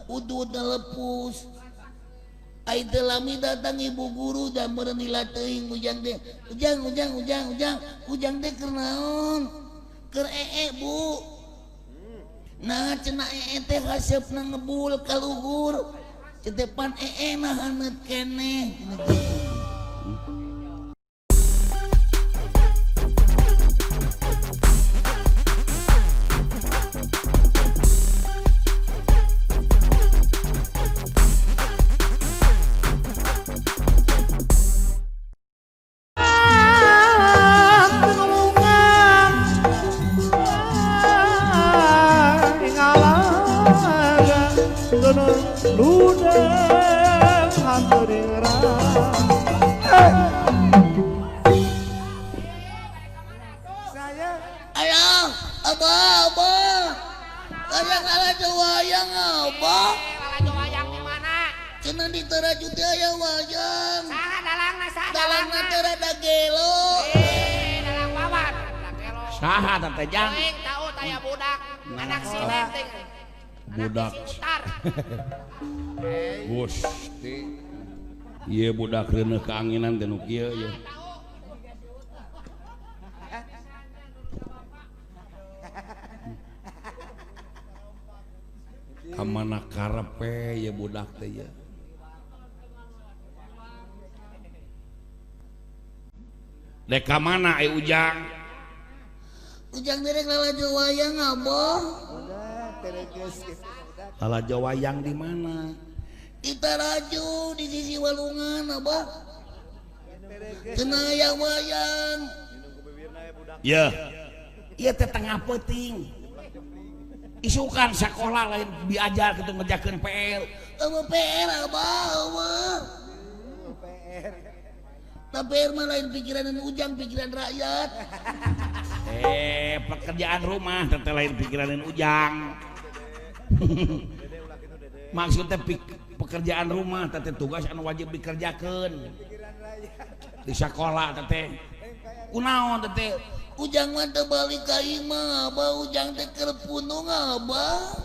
udud lepus ai lami datang ibu guru dan merenila teuing ujang teh ujang teh keur naon keur bu nah cenah teh hasepna ngebul ka luhur cetepan mah haneut keneh. Budak Gusti ieu budak reuneuh keanginan teh nu kieu ye kamana karepe ye budak teh ye dek kamana ujang derek lalajo wayang abah lalajo wayang di mana kita raju di sisi walungan abah cenah aya wayang ya ieu teh tengah peuting isukan sakola lain diajar kitu ngerjakeun PR PR abah PR mah lain pikiran ujang pikiran rakyat pekerjaan rumah teteh lain pikiran ujang maksudnya pekerjaan rumah teteh tugas anu wajib dikerjakeun di sekolah teteh kunaon teteh ujang mah teu balik ka imah abah ujang teh keur pundung abah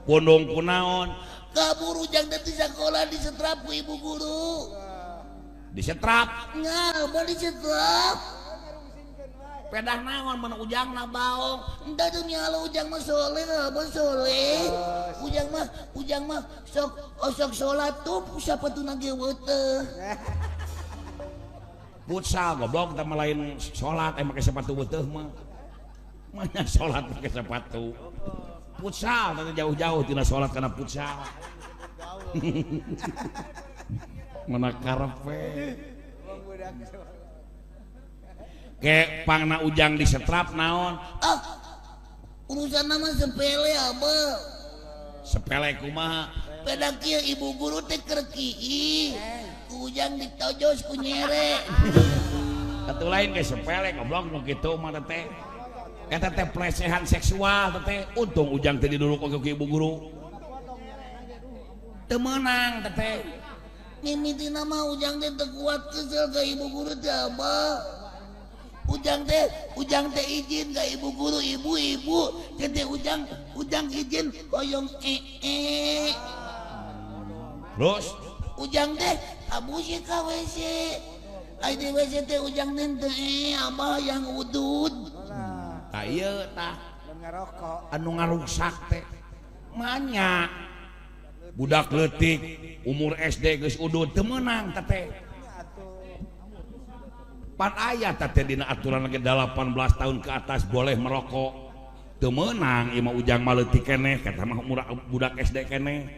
pundung kunaon kabur ujang teh di sekolah disetrap ku ibu guru disetrap nya abah disetrap pedah naon mana ujang na baong entah demi Allah ujang mah soleh abah soleh ujang mah sok sholat tuh sapatu nage weteh futsal goblok kita mah lain sholat pakai sepatu weteh mah mana sholat pakai sepatu futsal tadi jauh-jauh tina sholat karena futsal mana karepe kayak pangna ujang disetrap naon urusan nama sepele abah sepele kumaha pedak kieu ibu guru teh keur kieu ujang ditojos ku nyere atuh lain ge sepele goblok nu kitu mah teh eta teh pelecehan seksual teh untung ujang teh diduluk ku ibu guru teu meunang teh mimitina mah ujang teh teu kuat kesel ka ibu guru teh abah ujang teh izin ke ibu guru ibu jadi ujang izin hoyong terus ujang teh abusi ka WC ai di WC teh ujang teh abah yang udud ieu tah anu ngarusak teh manya budak leutik umur SD geus udud teu meunang teh pan ayat teh dina aturan lagi 18 tahun ke atas boleh merokok teu meunang ieu mah ujang mah leutik keneh kata mah budak SD keneh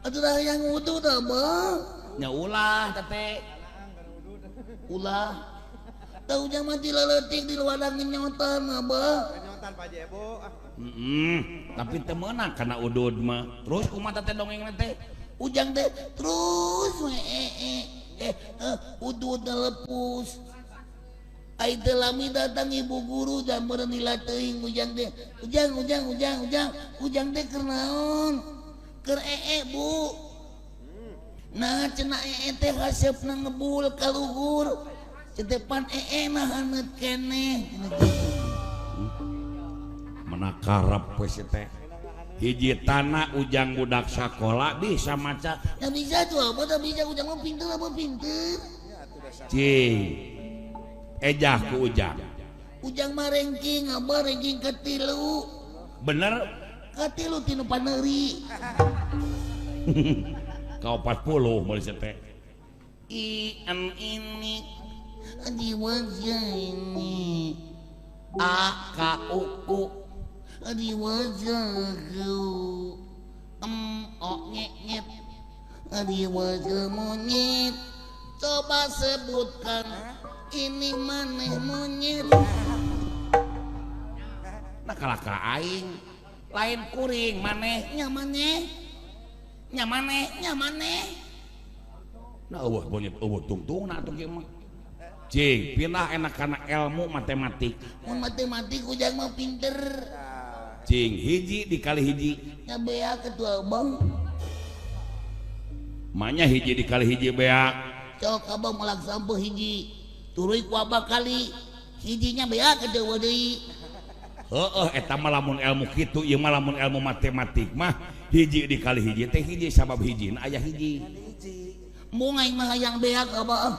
atuh yang udud abah nya ulah teh ulah teu ujang mah dileutik di luar ngenyotan abah nyotan Pak Jebo tapi teu meunang kana udud mah terus kumaha teh dongeng teh ujang teh terus udud lepus ai lami datang ibu guru dan merenila teuing ujang teh ujang teh keur naon keur bu nah cenah teh hasepna ngebul ka luhur cetepan mah haneut keneh mana karep we teh hiji tanah ujang budak sekolah bisa maca ya bisa tuh apa tak bisa ujang mah pinter apa pinter cing ejah ku ujang mah ranking apa ranking ketilu bener katilu tinu paneri kau 40 mulai teh ini di wajah ini a k u u di wajahku o nyet di wajah monyet coba sebutkan ini maneh monyet nah kalaka aing lain kuring manehnya maneh nah eueuh monyet eueuh tungtung nah atuh kieu mah cing pindah enak karena ilmu matematik mun matematik ujang mah pinter cing hiji dikali hiji nya bea ketua abang manya hiji dikali hiji bea cok abang melak sampo hiji turuy ku abang kali hijinya bea kedua deui heeh eta mah lamun ilmu kitu ieu mah lamun ilmu matematik mah hiji dikali hiji teh hiji sabab hijina aya hiji mun aing mah hayang bea ka abang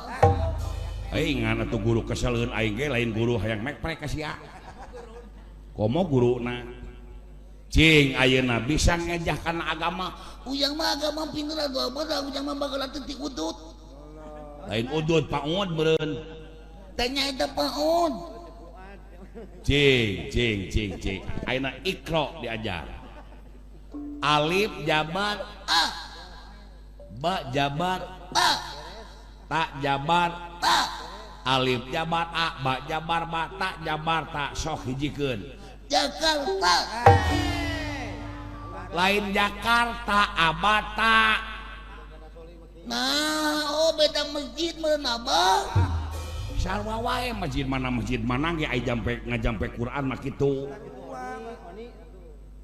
aing ngan atuh guru kesaleun aing ge lain guru hayang mekprek ka sia komo guruna cing ayeuna bisa ngejah kana agama ujang mah agama pinter atuh apa ujang mah bakal teutik udut lain udut paud beureun tanya eta paud cing ayeuna ikra diajar alif jabar a ba jabar ta ta jabar ta alif jabar a ba jabar ba ta jabar ta sok hijikeun Jakarta lain Jakarta abata nah oh beda masjid meureun abang sarua wae masjid mana ge aya ngajampe Quran mah kitu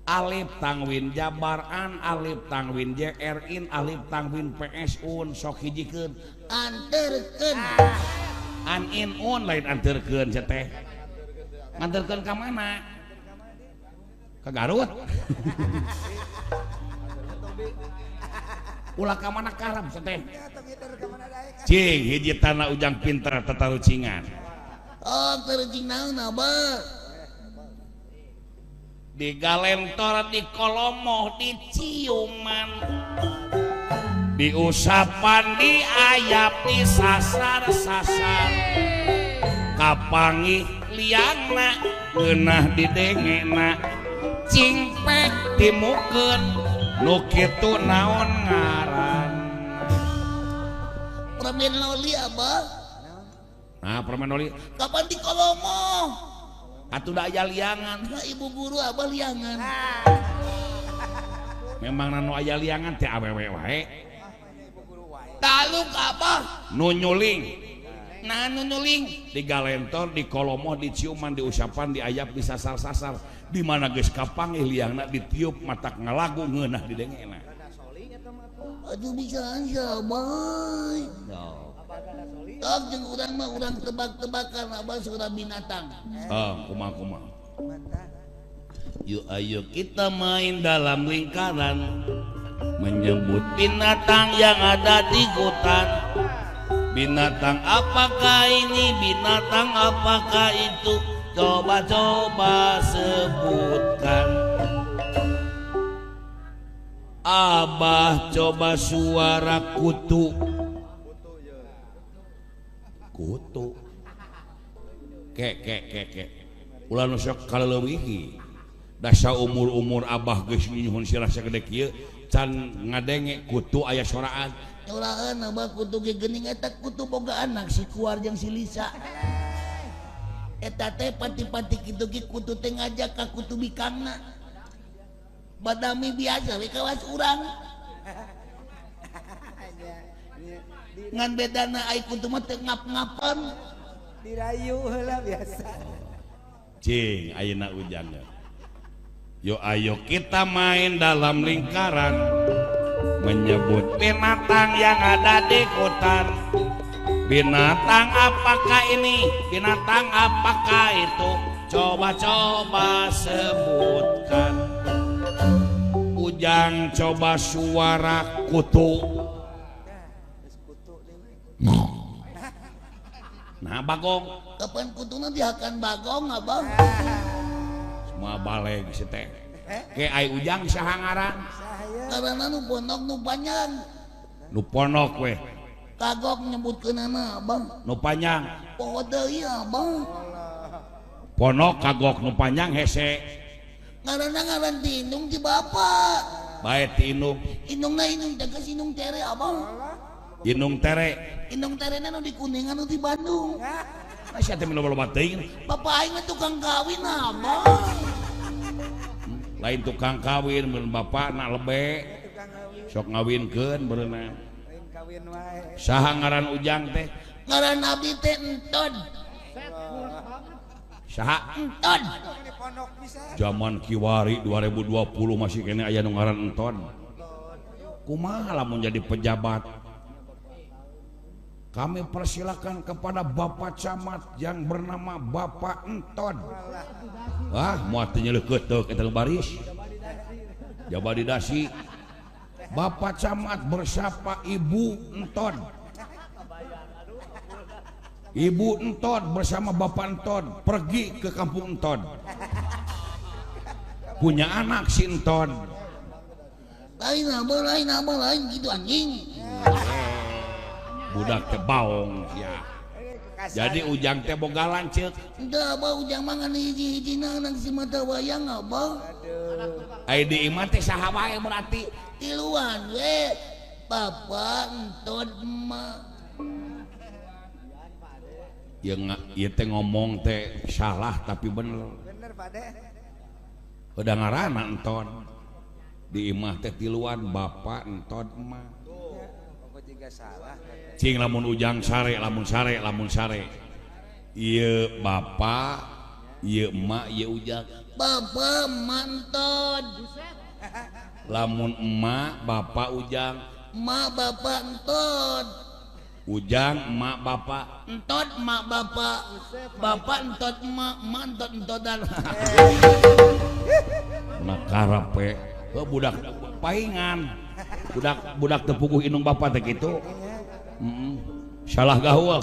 alif tangwin jabaran alif tangwin jrin alif tangwin psun sok hijikeun anterkeun anin un lain anterkeun teh nganterkeun ka mana ka Garut ulah ka mana karam teh cing hiji tanah ujang pinter tatarucingan oh terucing naon abang di Galentor di Kolomoh di Ciuman di usapan di ayap di sasar kapangih liangna geunah di dengena cingpek timukeun nu kitu naon ngaran permen loli abang nah permen loli kapan di Kolomoh atuh da aya liangan nah ibu guru abah liangan memang nanu aya liangan teh awewe wae taluk abah nu nyuling nah nunuling di Galentor di Kolomoh di Ciuman di usapan di ayap di sasar-sasar di mana geus kapangih liangna ditiup matak ngalagu ngeunah di dengena aduh bisa aja boy tok jeung urang mah urang tebak-tebakan abah surah binatang kumaha yuk ayo kita main dalam lingkaran menyebut binatang yang ada di hutan binatang apakah ini binatang apakah itu coba-coba sebutkan abah coba suara kutu kek ulah nu sok kaleuwih dasa umur abah geus nyuhun sirah sagede kieu can ngadenge kutu aya soraan nyolahan abah kutu ge geuning eta kutu boga anak si Kuar jeung si Lisa eta teh pati-pati kitu ge kutu teh ngajak ka kutu bikangna badami biasa we kawas urang ngan bedana ai kutu mah teu ngap-ngapan dirayu heula biasa cing ayeuna ujang yo ayo kita main dalam lingkaran menyebut binatang yang ada di hutan binatang apakah ini binatang apakah itu coba-coba sebutkan Ujang coba suara kutu. Nah bagong kapan kutuna dihakan bagong abang semua balik si teh ke ai ujang sahangaran karena nu ponok nu panjang nu ponok weh kagok nyebutkeunana abang nu panjang poho deui abang ponok kagok nu panjang hese ngaran ti indung ti bapak bae ti indung indungna indung tegas indung tere abang indung tere indung terena nu di Kuningan nu di Bandung asa teh loba-loba teuing bapak aing mah tukang kawin abang lain tukang kawin mun bapakna lebe sok ngawinkeun beureunan kawin wae saha ngaran ujang teh ngaran abdi teh Entod saha Entod ini pondok bisa zaman kiwari 2020 masih kene aya nu ngaran enton kumaha lamun jadi pejabat kami persilakan kepada Bapak Camat yang bernama Bapak Enton. Wah, moal teu nyeleukeut teu eta baris. Jabadi dasi. Bapak Camat bersapa Ibu Enton. Ibu Enton bersama Bapak Enton pergi ke kampung Enton. Punya anak si Enton. lain gitu anjing Budak teh baong ya. Jadi ujang teh boga lanceuk. entah abah ujang mangan hiji-hijina nang si mata wayang abah Ai di imah teh saha wae berarti tiluan we bapak Entod emak ieu teh ngomong teh salah tapi bener. bener Pak De Udah ngaranna Enton. Di imah teh tiluan bapak Enton emak. pokok juga salah Cing lamun ujang sare lamun sare ieu bapak ieu emak ieu ujang bapak mantod lamun emak bapak ujang emak bapak Entod ujang emak bapak Entod emak bapak bapak Entod emak emak Entod Entodan nak karape budak paingan budak tepukuh indung bapak teh kitu salah gaul